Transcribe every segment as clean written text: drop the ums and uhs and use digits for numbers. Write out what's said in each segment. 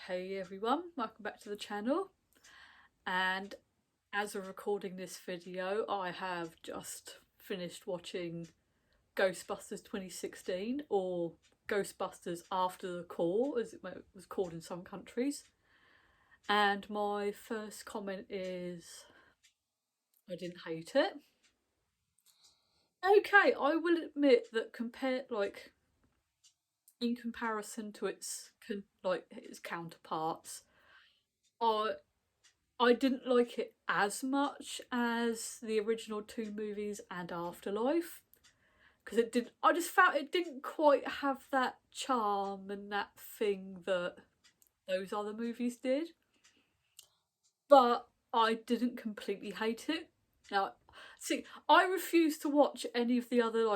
Hey everyone, welcome back to the channel. And as of recording this video, I have just finished watching Ghostbusters 2016, or Ghostbusters After the Call as it was called in some countries. And my first comment is I didn't hate it. Okay, I will admit that in comparison to its counterparts, I I didn't like it as much as the original two movies and Afterlife, because it did. I just felt it didn't quite have that charm and that thing that those other movies did. But I didn't completely hate it. Now, see, I refuse to watch any of the other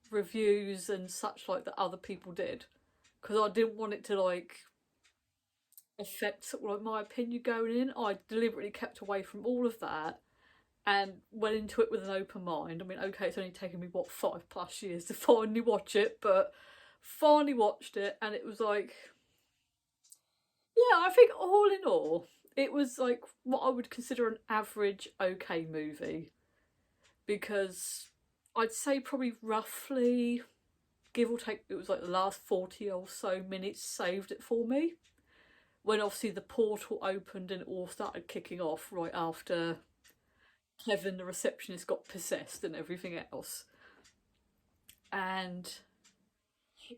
reviews and such that other people did, because I didn't want it to affect my opinion going in. I deliberately kept away from all of that and went into it with an open mind. I mean, okay, it's only taken me 5+ years to finally watch it, but finally watched it, and it was yeah, I think all in all, it was what I would consider an average okay movie, because I'd say probably roughly, give or take, it was the last 40 or so minutes saved it for me, when obviously the portal opened and it all started kicking off right after Kevin, the receptionist, got possessed and everything else. And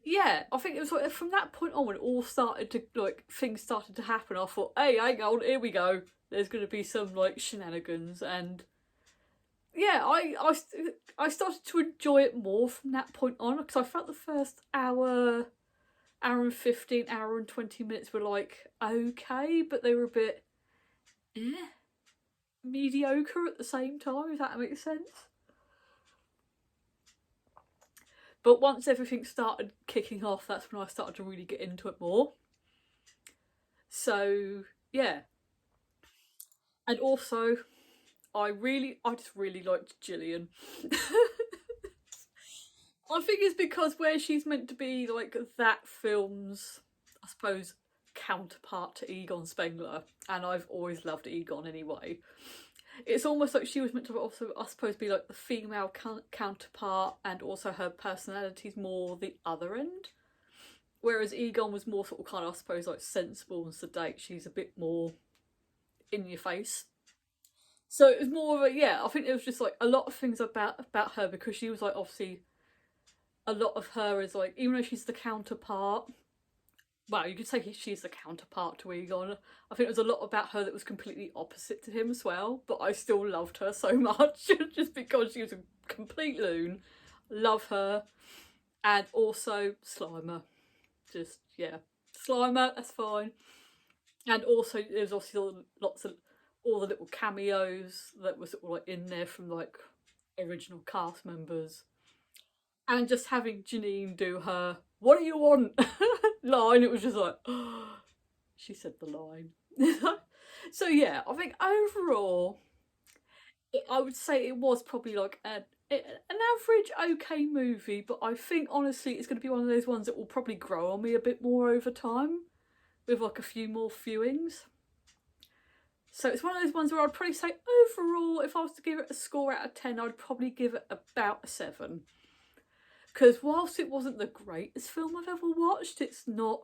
yeah, I think it was from that point on when it all started to things started to happen. I thought, hey, hang on, here we go. There's going to be some shenanigans, and yeah, I started to enjoy it more from that point on, because I felt the first hour and 15, hour and 20 minutes were okay, but they were a bit mediocre at the same time, if that makes sense. But once everything started kicking off, that's when I started to really get into it more. So yeah. And also, I just really liked Gillian. I think it's because where she's meant to be that film's, I suppose, counterpart to Egon Spengler, and I've always loved Egon anyway. It's almost like she was meant to also, I suppose, be the female counterpart, and also her personality's more the other end. Whereas Egon was more sort of I suppose, sensible and sedate. She's a bit more in your face. So it was more of a, yeah, I think it was just a lot of things about her, because she was obviously, a lot of her is even though she's the counterpart, well, you could say she's the counterpart to Egon. I think there was a lot about her that was completely opposite to him as well, but I still loved her so much just because she was a complete loon. Love her. And also Slimer. Just, yeah. Slimer, that's fine. And also there's obviously lots of all the little cameos that were sort of in there from original cast members. And just having Janine do her "what do you want" line, it was just oh, she said the line. So yeah, I think overall, I would say it was probably an average okay movie, but I think honestly it's going to be one of those ones that will probably grow on me a bit more over time, with a few more viewings. So it's one of those ones where I'd probably say overall, if I was to give it a score out of 10, I'd probably give it about a 7. Because whilst it wasn't the greatest film I've ever watched, it's not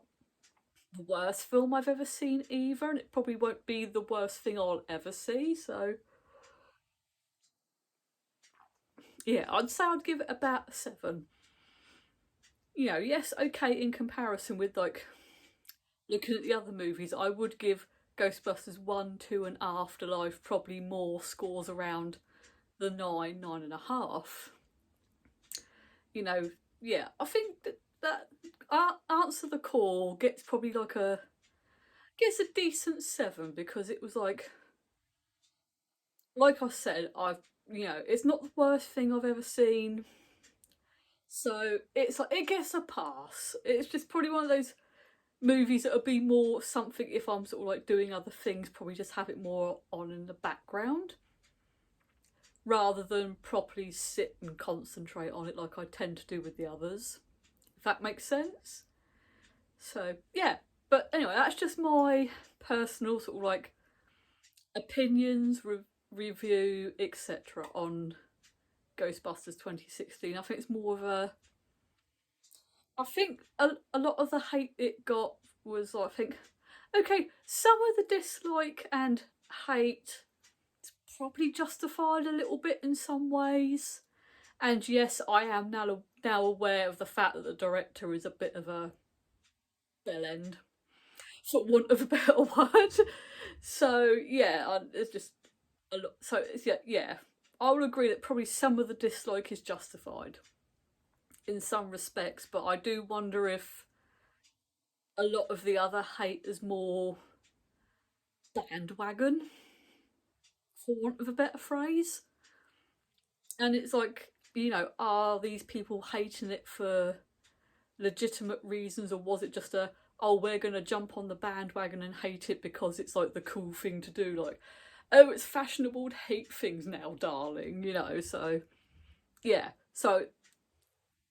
the worst film I've ever seen either, and it probably won't be the worst thing I'll ever see. So yeah, I'd say I'd give it about a 7. You know, yes, okay, in comparison with looking at the other movies, I would give Ghostbusters 1, 2 and Afterlife probably more scores around the 9, 9.5. You know, yeah, I think that Answer the Call gets probably a decent 7, because it was like I said, it's not the worst thing I've ever seen. So it's it gets a pass. It's just probably one of those movies that would be more something if I'm sort of doing other things, probably just have it more on in the background, rather than properly sit and concentrate on it like I tend to do with the others, if that makes sense. So yeah, But anyway, that's just my personal sort of like opinions, review, etc. on Ghostbusters 2016. I think it's more of a. I think a lot of the hate it got was, I think, okay, some of the dislike and hate is probably justified a little bit in some ways. And yes, I am now aware of the fact that the director is a bit of a bell end, for want of a better word. So yeah, it's just a lot. So it's, yeah. I will agree that probably some of the dislike is justified in some respects, but I do wonder if a lot of the other hate is more bandwagon, for want of a better phrase. And it's like, are these people hating it for legitimate reasons, or was it just a, oh, we're going to jump on the bandwagon and hate it because it's like the cool thing to do? Like, oh, it's fashionable to hate things now, darling, So, yeah. So,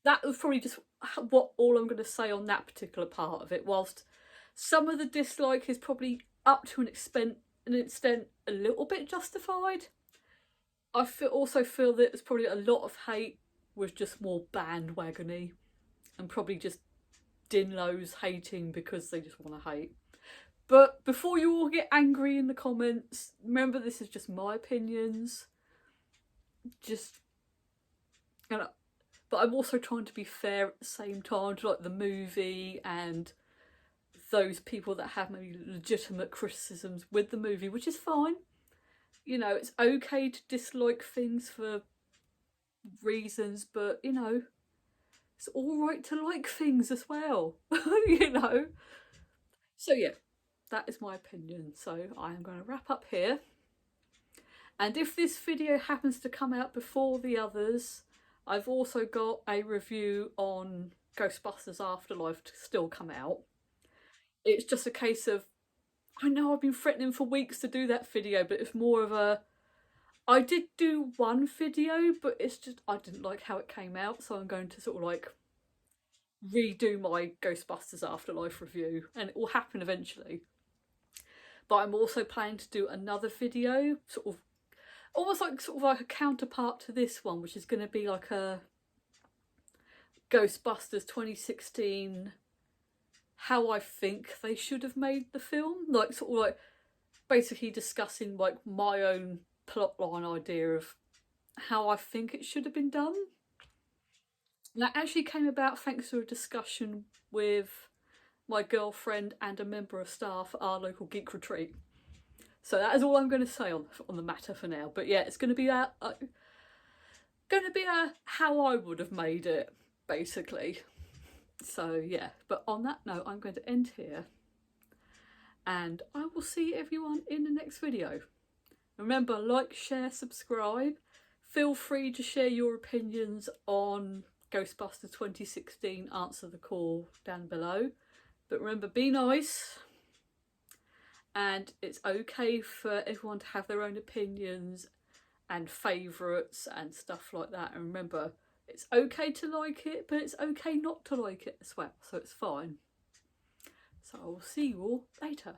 that was probably just what all I'm going to say on that particular part of it. Whilst some of the dislike is probably up to an extent a little bit justified, I also feel that there's probably a lot of hate was just more bandwagony and probably just dinlos hating because they just want to hate. But before you all get angry in the comments, remember this is just my opinions. But I'm also trying to be fair at the same time to like the movie and those people that have maybe legitimate criticisms with the movie, which is fine. It's okay to dislike things for reasons, but it's all right to like things as well. So yeah, that is my opinion. So I am going to wrap up here. And if this video happens to come out before the others, I've also got a review on Ghostbusters Afterlife to still come out. It's just a case of, I know I've been threatening for weeks to do that video, but it's more of a, I did do one video, but it's just, I didn't like how it came out, so I'm going to sort of like redo my Ghostbusters Afterlife review, and it will happen eventually. But I'm also planning to do another video, almost like a counterpart to this one, which is going to be like a Ghostbusters 2016, how I think they should have made the film, like basically discussing like my own plotline idea of how I think it should have been done. And that actually came about thanks to a discussion with my girlfriend and a member of staff at our local geek retreat. So that is all I'm going to say on the matter for now. But yeah, it's going to be a how I would have made it, basically. So yeah, but on that note, I'm going to end here, and I will see everyone in the next video. Remember, like, share, subscribe. Feel free to share your opinions on Ghostbusters 2016, answer the call down below. But remember, be nice. And it's okay for everyone to have their own opinions and favourites and stuff like that. And remember, it's okay to like it, but it's okay not to like it as well. So it's fine. So I will see you all later.